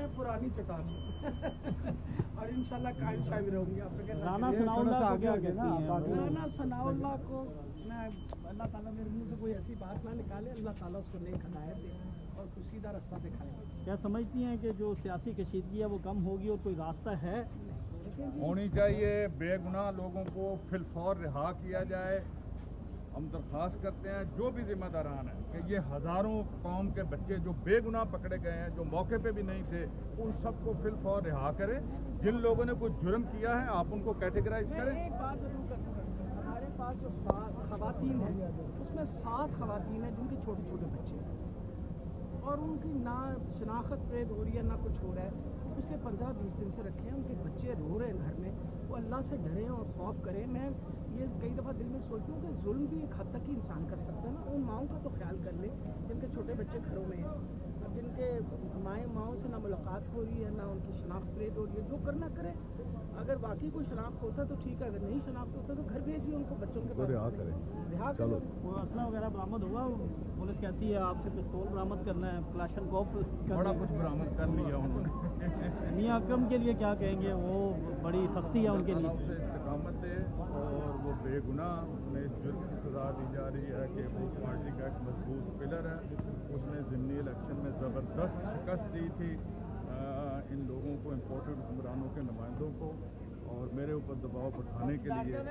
मैं पुरानी चट्टान हूँ और इंशाल्लाह कायम शामिल रहूंगी। आप राना सनाउल्लाह को क्या कहती हैं? राना सनाउल्लाह को मैं अल्लाह ताला मेरे मुंह से कोई ऐसी बात ना निकाले, अल्लाह ताला उसको नेक हिदायत दे और कोई सीधा रास्ता दिखाए। क्या समझती हैं कि जो सियासी कशीदगी है वो कम होगी और कोई रास्ता है? होनी चाहिए। बेगुनाह लोगों को फिलफौर रिहा किया जाए। हम दरख्वास्त करते हैं जो भी जिम्मेदारान हैं कि ये हज़ारों कौम के बच्चे जो बेगुनाह पकड़े गए हैं, जो मौके पे भी नहीं थे, उन सबको फिलफौर रिहा करें। जिन लोगों ने कोई जुर्म किया है आप उनको कैटेगराइज करें। एक बात जरूर करना, हमारे पास जो 7 खवातीन हैं उसमें 7 खवातीन हैं जिनके छोटे छोटे बच्चे हैं और उनकी ना शनाख्त प्रेद हो रही है ना कुछ हो रहा है। पिछले 15-20 दिन से रखे हैं, उनके बच्चे रो रहे हैं घर में, वो अल्लाह से डरें और खौफ करें। मैं ये कई दफ़ा दिल में सोचती हूँ कि जुल्म भी एक हद तक ही इंसान कर सकता है ना। उन माओं का तो ख्याल कर ले जिनके छोटे बच्चे घरों में हैं और जिनके माओं से ना मुलाकात हो रही है ना उनकी शनाख्त प्रेद हो रही है। जो करना करे, अगर बाकी कोई शनाख्त होता तो ठीक है, अगर नहीं शनाख्त होता तो घर भेजिए उनको, बच्चों के पास रिहा करें। वो असला वगैरह बरामद हुआ? पुलिस कहती है आपसे पिस्तौल बरामद करना है, क्लाशनकोफ बड़ा कुछ बरामद कर लिया उन्होंने। मियां अकरम के लिए क्या कहेंगे? वो बड़ी सख्ती है उनके लिए। उसे इस्तिकामत दे और वो बेगुनाह, उन्हें इस जुर्म की सजा दी जा रही है कि वो पार्टी का एक मजबूत पिलर है। उसने ज़िमनी इलेक्शन में ज़बरदस्त शिकस्त दी थी इन लोगों को, इम्पोर्टेड हुक्मरानों के नुमाइंदों को, और मेरे ऊपर दबाव बढ़ाने के लिए